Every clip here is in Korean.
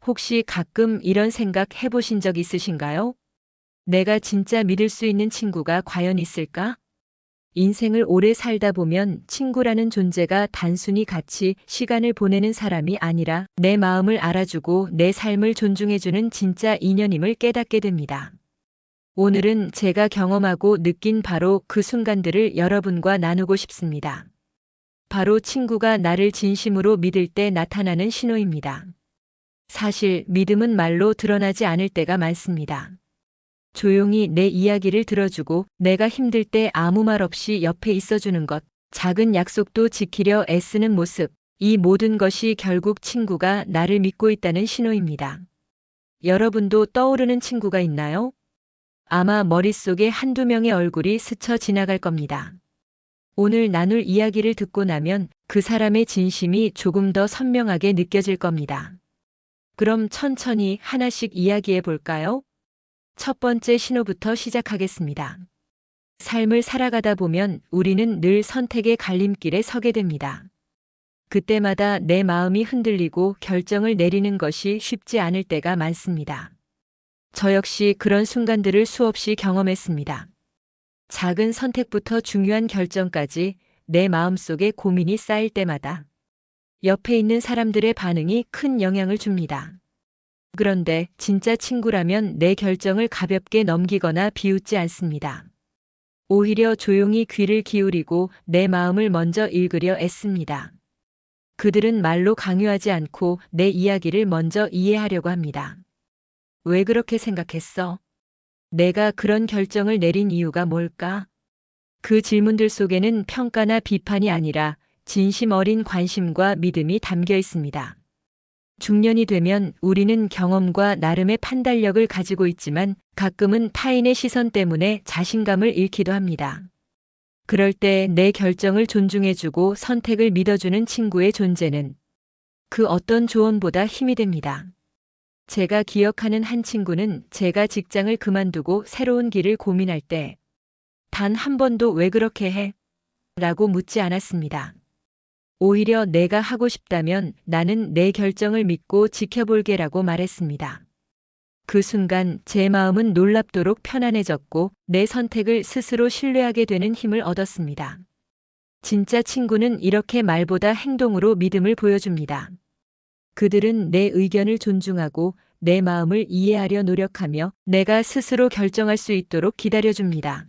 혹시 가끔 이런 생각 해보신 적 있으신가요? 내가 진짜 믿을 수 있는 친구가 과연 있을까? 인생을 오래 살다 보면 친구라는 존재가 단순히 같이 시간을 보내는 사람이 아니라 내 마음을 알아주고 내 삶을 존중해주는 진짜 인연임을 깨닫게 됩니다. 오늘은 제가 경험하고 느낀 바로 그 순간들을 여러분과 나누고 싶습니다. 바로 친구가 나를 진심으로 믿을 때 나타나는 신호입니다. 사실 믿음은 말로 드러나지 않을 때가 많습니다. 조용히 내 이야기를 들어주고 내가 힘들 때 아무 말 없이 옆에 있어주는 것, 작은 약속도 지키려 애쓰는 모습, 이 모든 것이 결국 친구가 나를 믿고 있다는 신호입니다. 여러분도 떠오르는 친구가 있나요? 아마 머릿속에 한두 명의 얼굴이 스쳐 지나갈 겁니다. 오늘 나눌 이야기를 듣고 나면 그 사람의 진심이 조금 더 선명하게 느껴질 겁니다. 그럼 천천히 하나씩 이야기해 볼까요? 첫 번째 신호부터 시작하겠습니다. 삶을 살아가다 보면 우리는 늘 선택의 갈림길에 서게 됩니다. 그때마다 내 마음이 흔들리고 결정을 내리는 것이 쉽지 않을 때가 많습니다. 저 역시 그런 순간들을 수없이 경험했습니다. 작은 선택부터 중요한 결정까지 내 마음속에 고민이 쌓일 때마다 옆에 있는 사람들의 반응이 큰 영향을 줍니다. 그런데 진짜 친구라면 내 결정을 가볍게 넘기거나 비웃지 않습니다. 오히려 조용히 귀를 기울이고 내 마음을 먼저 읽으려 애씁니다. 그들은 말로 강요하지 않고 내 이야기를 먼저 이해하려고 합니다. 왜 그렇게 생각했어? 내가 그런 결정을 내린 이유가 뭘까? 그 질문들 속에는 평가나 비판이 아니라 진심 어린 관심과 믿음이 담겨 있습니다. 중년이 되면 우리는 경험과 나름의 판단력을 가지고 있지만 가끔은 타인의 시선 때문에 자신감을 잃기도 합니다. 그럴 때 내 결정을 존중해주고 선택을 믿어주는 친구의 존재는 그 어떤 조언보다 힘이 됩니다. 제가 기억하는 한 친구는 제가 직장을 그만두고 새로운 길을 고민할 때 단 한 번도 왜 그렇게 해? 라고 묻지 않았습니다. 오히려 내가 하고 싶다면 나는 내 결정을 믿고 지켜볼게라고 말했습니다. 그 순간 제 마음은 놀랍도록 편안해졌고 내 선택을 스스로 신뢰하게 되는 힘을 얻었습니다. 진짜 친구는 이렇게 말보다 행동으로 믿음을 보여줍니다. 그들은 내 의견을 존중하고 내 마음을 이해하려 노력하며 내가 스스로 결정할 수 있도록 기다려줍니다.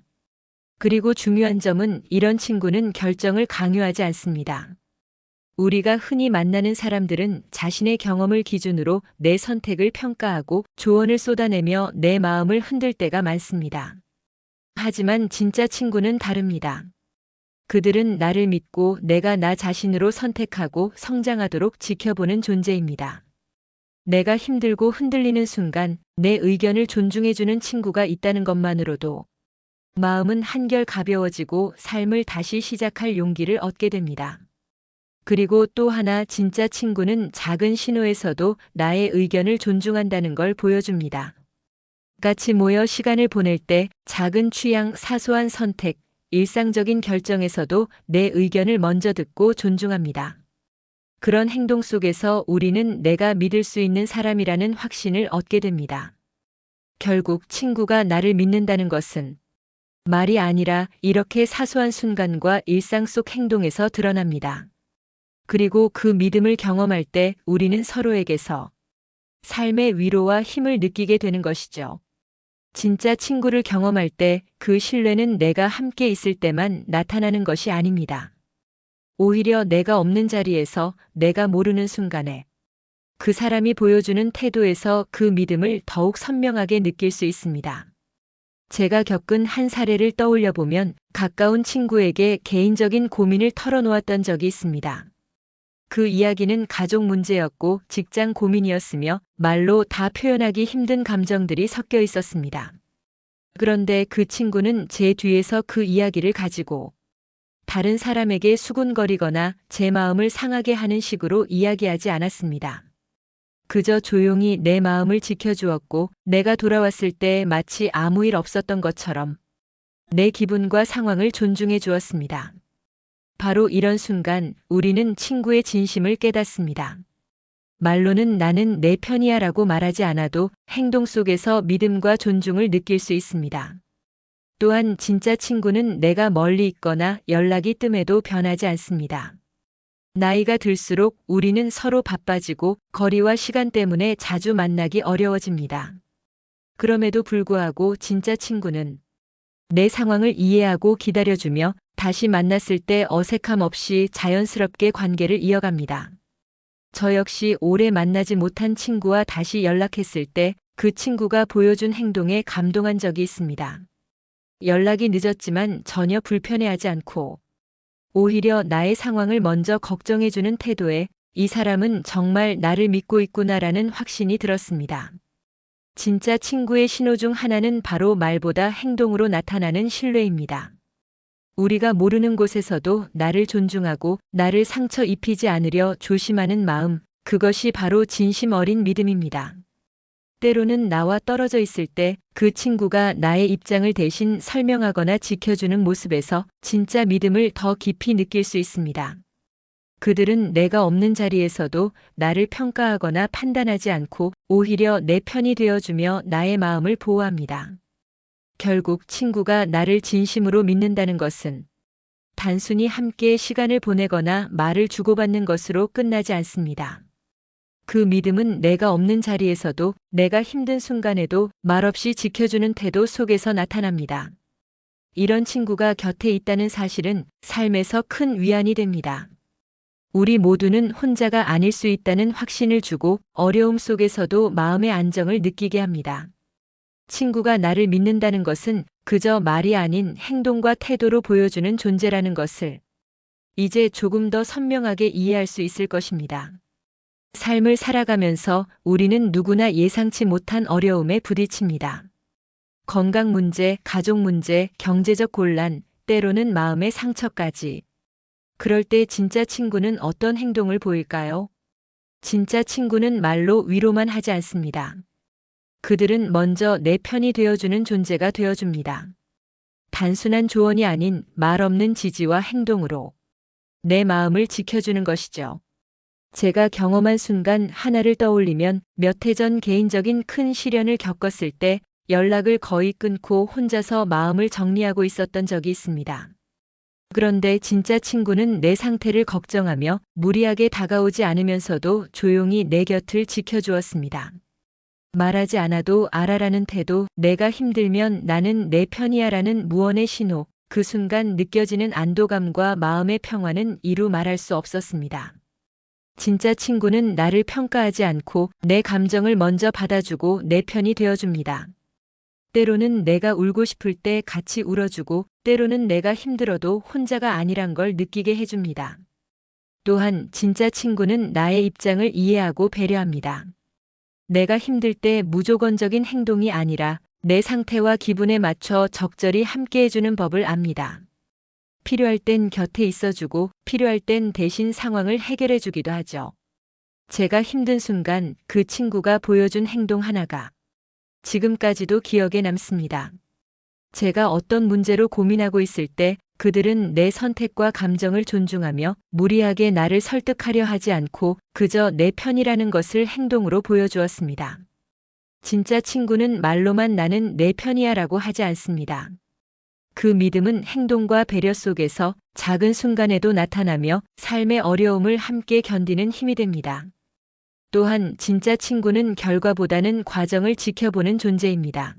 그리고 중요한 점은 이런 친구는 결정을 강요하지 않습니다. 우리가 흔히 만나는 사람들은 자신의 경험을 기준으로 내 선택을 평가하고 조언을 쏟아내며 내 마음을 흔들 때가 많습니다. 하지만 진짜 친구는 다릅니다. 그들은 나를 믿고 내가 나 자신으로 선택하고 성장하도록 지켜보는 존재입니다. 내가 힘들고 흔들리는 순간 내 의견을 존중해주는 친구가 있다는 것만으로도 마음은 한결 가벼워지고 삶을 다시 시작할 용기를 얻게 됩니다. 그리고 또 하나 진짜 친구는 작은 신호에서도 나의 의견을 존중한다는 걸 보여줍니다. 같이 모여 시간을 보낼 때 작은 취향, 사소한 선택, 일상적인 결정에서도 내 의견을 먼저 듣고 존중합니다. 그런 행동 속에서 우리는 내가 믿을 수 있는 사람이라는 확신을 얻게 됩니다. 결국 친구가 나를 믿는다는 것은 말이 아니라 이렇게 사소한 순간과 일상 속 행동에서 드러납니다. 그리고 그 믿음을 경험할 때 우리는 서로에게서 삶의 위로와 힘을 느끼게 되는 것이죠. 진짜 친구를 경험할 때 그 신뢰는 내가 함께 있을 때만 나타나는 것이 아닙니다. 오히려 내가 없는 자리에서 내가 모르는 순간에 그 사람이 보여주는 태도에서 그 믿음을 더욱 선명하게 느낄 수 있습니다. 제가 겪은 한 사례를 떠올려 보면 가까운 친구에게 개인적인 고민을 털어놓았던 적이 있습니다. 그 이야기는 가족 문제였고 직장 고민이었으며 말로 다 표현하기 힘든 감정들이 섞여 있었습니다. 그런데 그 친구는 제 뒤에서 그 이야기를 가지고 다른 사람에게 수군거리거나 제 마음을 상하게 하는 식으로 이야기하지 않았습니다. 그저 조용히 내 마음을 지켜주었고 내가 돌아왔을 때 마치 아무 일 없었던 것처럼 내 기분과 상황을 존중해 주었습니다. 바로 이런 순간 우리는 친구의 진심을 깨닫습니다. 말로는 나는 내 편이야 라고 말하지 않아도 행동 속에서 믿음과 존중을 느낄 수 있습니다. 또한 진짜 친구는 내가 멀리 있거나 연락이 뜸해도 변하지 않습니다. 나이가 들수록 우리는 서로 바빠지고 거리와 시간 때문에 자주 만나기 어려워집니다. 그럼에도 불구하고 진짜 친구는 내 상황을 이해하고 기다려주며 다시 만났을 때 어색함 없이 자연스럽게 관계를 이어갑니다. 저 역시 오래 만나지 못한 친구와 다시 연락했을 때 그 친구가 보여준 행동에 감동한 적이 있습니다. 연락이 늦었지만 전혀 불편해하지 않고 오히려 나의 상황을 먼저 걱정해주는 태도에 이 사람은 정말 나를 믿고 있구나라는 확신이 들었습니다. 진짜 친구의 신호 중 하나는 바로 말보다 행동으로 나타나는 신뢰입니다. 우리가 모르는 곳에서도 나를 존중하고 나를 상처 입히지 않으려 조심하는 마음, 그것이 바로 진심 어린 믿음입니다. 때로는 나와 떨어져 있을 때 그 친구가 나의 입장을 대신 설명하거나 지켜주는 모습에서 진짜 믿음을 더 깊이 느낄 수 있습니다. 그들은 내가 없는 자리에서도 나를 평가하거나 판단하지 않고 오히려 내 편이 되어주며 나의 마음을 보호합니다. 결국 친구가 나를 진심으로 믿는다는 것은 단순히 함께 시간을 보내거나 말을 주고받는 것으로 끝나지 않습니다. 그 믿음은 내가 없는 자리에서도 내가 힘든 순간에도 말없이 지켜주는 태도 속에서 나타납니다. 이런 친구가 곁에 있다는 사실은 삶에서 큰 위안이 됩니다. 우리 모두는 혼자가 아닐 수 있다는 확신을 주고 어려움 속에서도 마음의 안정을 느끼게 합니다. 친구가 나를 믿는다는 것은 그저 말이 아닌 행동과 태도로 보여주는 존재라는 것을 이제 조금 더 선명하게 이해할 수 있을 것입니다. 삶을 살아가면서 우리는 누구나 예상치 못한 어려움에 부딪힙니다. 건강 문제, 가족 문제, 경제적 곤란, 때로는 마음의 상처까지. 그럴 때 진짜 친구는 어떤 행동을 보일까요? 진짜 친구는 말로 위로만 하지 않습니다. 그들은 먼저 내 편이 되어주는 존재가 되어줍니다. 단순한 조언이 아닌 말 없는 지지와 행동으로 내 마음을 지켜주는 것이죠. 제가 경험한 순간 하나를 떠올리면 몇 해 전 개인적인 큰 시련을 겪었을 때 연락을 거의 끊고 혼자서 마음을 정리하고 있었던 적이 있습니다. 그런데 진짜 친구는 내 상태를 걱정하며 무리하게 다가오지 않으면서도 조용히 내 곁을 지켜주었습니다. 말하지 않아도 알아라는 태도, 내가 힘들면 나는 내 편이야라는 무언의 신호, 그 순간 느껴지는 안도감과 마음의 평화는 이루 말할 수 없었습니다. 진짜 친구는 나를 평가하지 않고 내 감정을 먼저 받아주고 내 편이 되어줍니다. 때로는 내가 울고 싶을 때 같이 울어주고 때로는 내가 힘들어도 혼자가 아니란 걸 느끼게 해줍니다. 또한 진짜 친구는 나의 입장을 이해하고 배려합니다. 내가 힘들 때 무조건적인 행동이 아니라 내 상태와 기분에 맞춰 적절히 함께 해주는 법을 압니다. 필요할 땐 곁에 있어주고 필요할 땐 대신 상황을 해결해주기도 하죠. 제가 힘든 순간 그 친구가 보여준 행동 하나가 지금까지도 기억에 남습니다. 제가 어떤 문제로 고민하고 있을 때 그들은 내 선택과 감정을 존중하며 무리하게 나를 설득하려 하지 않고 그저 내 편이라는 것을 행동으로 보여주었습니다. 진짜 친구는 말로만 나는 내 편이야라고 하지 않습니다. 그 믿음은 행동과 배려 속에서 작은 순간에도 나타나며 삶의 어려움을 함께 견디는 힘이 됩니다. 또한 진짜 친구는 결과보다는 과정을 지켜보는 존재입니다.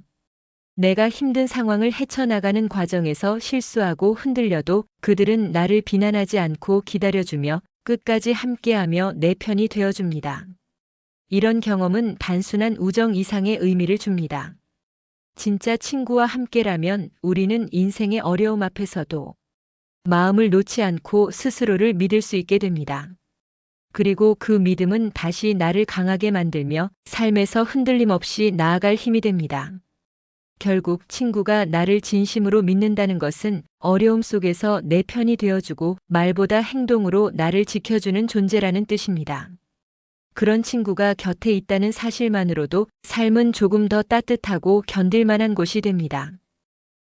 내가 힘든 상황을 헤쳐나가는 과정에서 실수하고 흔들려도 그들은 나를 비난하지 않고 기다려주며 끝까지 함께하며 내 편이 되어줍니다. 이런 경험은 단순한 우정 이상의 의미를 줍니다. 진짜 친구와 함께라면 우리는 인생의 어려움 앞에서도 마음을 놓지 않고 스스로를 믿을 수 있게 됩니다. 그리고 그 믿음은 다시 나를 강하게 만들며 삶에서 흔들림 없이 나아갈 힘이 됩니다. 결국 친구가 나를 진심으로 믿는다는 것은 어려움 속에서 내 편이 되어주고 말보다 행동으로 나를 지켜주는 존재라는 뜻입니다. 그런 친구가 곁에 있다는 사실만으로도 삶은 조금 더 따뜻하고 견딜만한 곳이 됩니다.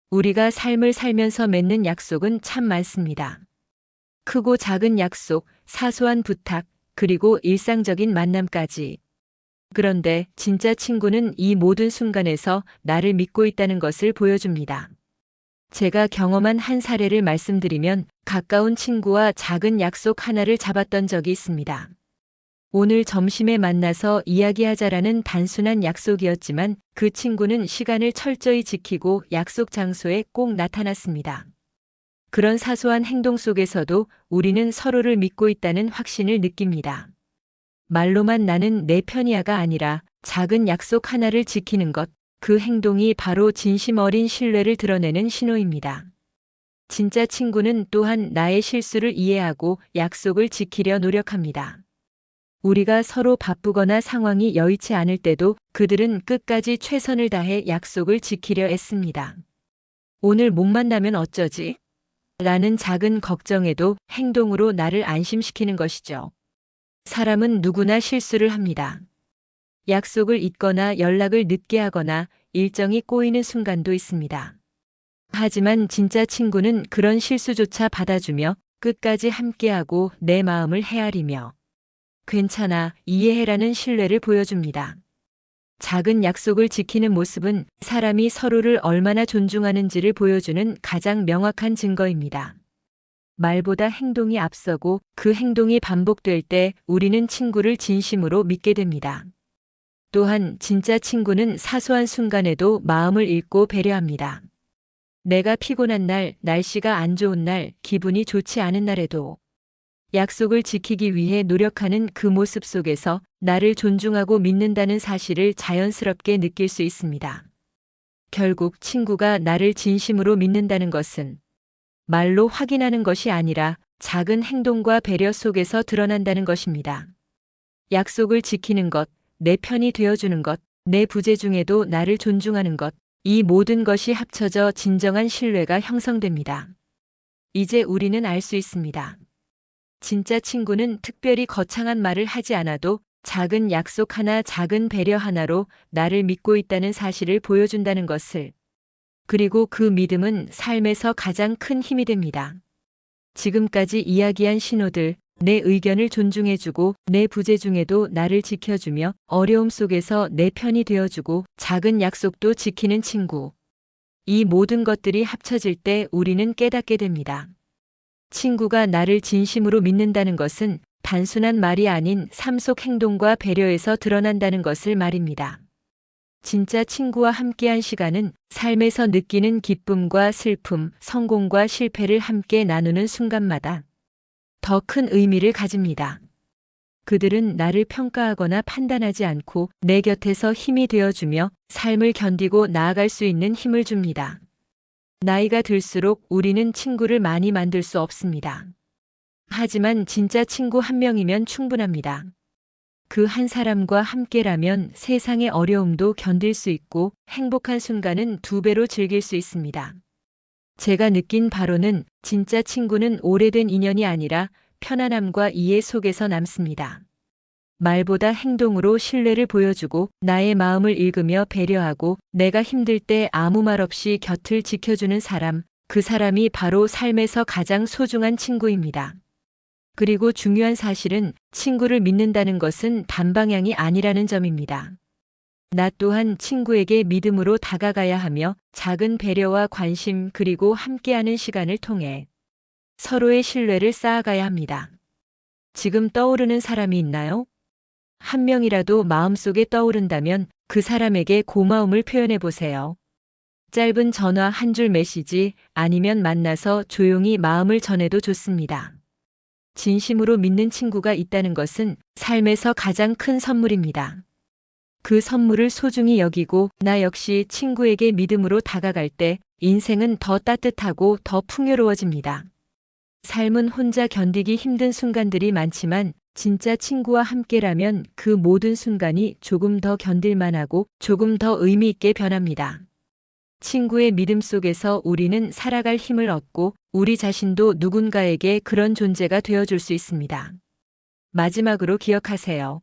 우리가 삶을 살면서 맺는 약속은 참 많습니다. 크고 작은 약속, 사소한 부탁, 그리고 일상적인 만남까지. 그런데 진짜 친구는 이 모든 순간에서 나를 믿고 있다는 것을 보여줍니다. 제가 경험한 한 사례를 말씀드리면 가까운 친구와 작은 약속 하나를 잡았던 적이 있습니다. 오늘 점심에 만나서 이야기하자라는 단순한 약속이었지만 그 친구는 시간을 철저히 지키고 약속 장소에 꼭 나타났습니다. 그런 사소한 행동 속에서도 우리는 서로를 믿고 있다는 확신을 느낍니다. 말로만 나는 내 편이야가 아니라 작은 약속 하나를 지키는 것, 그 행동이 바로 진심 어린 신뢰를 드러내는 신호입니다. 진짜 친구는 또한 나의 실수를 이해하고 약속을 지키려 노력합니다. 우리가 서로 바쁘거나 상황이 여의치 않을 때도 그들은 끝까지 최선을 다해 약속을 지키려 애씁니다. 오늘 못 만나면 어쩌지? 라는 작은 걱정에도 행동으로 나를 안심시키는 것이죠. 사람은 누구나 실수를 합니다. 약속을 잊거나 연락을 늦게 하거나 일정이 꼬이는 순간도 있습니다. 하지만 진짜 친구는 그런 실수조차 받아주며 끝까지 함께하고 내 마음을 헤아리며 괜찮아, 이해해라는 신뢰를 보여줍니다. 작은 약속을 지키는 모습은 사람이 서로를 얼마나 존중하는지를 보여주는 가장 명확한 증거입니다. 말보다 행동이 앞서고 그 행동이 반복될 때 우리는 친구를 진심으로 믿게 됩니다. 또한 진짜 친구는 사소한 순간에도 마음을 읽고 배려합니다. 내가 피곤한 날, 날씨가 안 좋은 날, 기분이 좋지 않은 날에도 약속을 지키기 위해 노력하는 그 모습 속에서 나를 존중하고 믿는다는 사실을 자연스럽게 느낄 수 있습니다. 결국 친구가 나를 진심으로 믿는다는 것은 말로 확인하는 것이 아니라 작은 행동과 배려 속에서 드러난다는 것입니다. 약속을 지키는 것, 내 편이 되어주는 것, 내 부재 중에도 나를 존중하는 것, 이 모든 것이 합쳐져 진정한 신뢰가 형성됩니다. 이제 우리는 알 수 있습니다. 진짜 친구는 특별히 거창한 말을 하지 않아도 작은 약속 하나, 작은 배려 하나로 나를 믿고 있다는 사실을 보여준다는 것을. 그리고 그 믿음은 삶에서 가장 큰 힘이 됩니다. 지금까지 이야기한 신호들, 내 의견을 존중해주고 내 부재 중에도 나를 지켜주며 어려움 속에서 내 편이 되어주고 작은 약속도 지키는 친구. 이 모든 것들이 합쳐질 때 우리는 깨닫게 됩니다. 친구가 나를 진심으로 믿는다는 것은 단순한 말이 아닌 삶 속 행동과 배려에서 드러난다는 것을 말입니다. 진짜 친구와 함께한 시간은 삶에서 느끼는 기쁨과 슬픔, 성공과 실패를 함께 나누는 순간마다 더 큰 의미를 가집니다. 그들은 나를 평가하거나 판단하지 않고 내 곁에서 힘이 되어주며 삶을 견디고 나아갈 수 있는 힘을 줍니다. 나이가 들수록 우리는 친구를 많이 만들 수 없습니다. 하지만 진짜 친구 한 명이면 충분합니다. 그 한 사람과 함께라면 세상의 어려움도 견딜 수 있고 행복한 순간은 2배로 즐길 수 있습니다. 제가 느낀 바로는 진짜 친구는 오래된 인연이 아니라 편안함과 이해 속에서 남습니다. 말보다 행동으로 신뢰를 보여주고 나의 마음을 읽으며 배려하고 내가 힘들 때 아무 말 없이 곁을 지켜주는 사람, 그 사람이 바로 삶에서 가장 소중한 친구입니다. 그리고 중요한 사실은 친구를 믿는다는 것은 단방향이 아니라는 점입니다. 나 또한 친구에게 믿음으로 다가가야 하며 작은 배려와 관심 그리고 함께하는 시간을 통해 서로의 신뢰를 쌓아가야 합니다. 지금 떠오르는 사람이 있나요? 한 명이라도 마음속에 떠오른다면 그 사람에게 고마움을 표현해 보세요. 짧은 전화 한 줄 메시지 아니면 만나서 조용히 마음을 전해도 좋습니다. 진심으로 믿는 친구가 있다는 것은 삶에서 가장 큰 선물입니다. 그 선물을 소중히 여기고 나 역시 친구에게 믿음으로 다가갈 때 인생은 더 따뜻하고 더 풍요로워집니다. 삶은 혼자 견디기 힘든 순간들이 많지만 진짜 친구와 함께라면 그 모든 순간이 조금 더 견딜만하고 조금 더 의미 있게 변합니다. 친구의 믿음 속에서 우리는 살아갈 힘을 얻고 우리 자신도 누군가에게 그런 존재가 되어줄 수 있습니다. 마지막으로 기억하세요.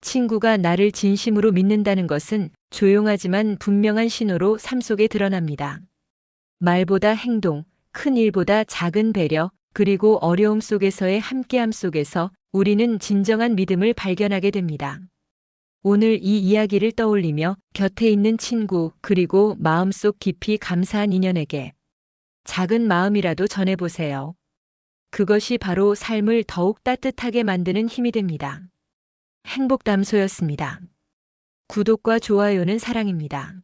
친구가 나를 진심으로 믿는다는 것은 조용하지만 분명한 신호로 삶 속에 드러납니다. 말보다 행동, 큰 일보다 작은 배려, 그리고 어려움 속에서의 함께함 속에서 우리는 진정한 믿음을 발견하게 됩니다. 오늘 이 이야기를 떠올리며 곁에 있는 친구 그리고 마음속 깊이 감사한 인연에게 작은 마음이라도 전해보세요. 그것이 바로 삶을 더욱 따뜻하게 만드는 힘이 됩니다. 행복담소였습니다. 구독과 좋아요는 사랑입니다.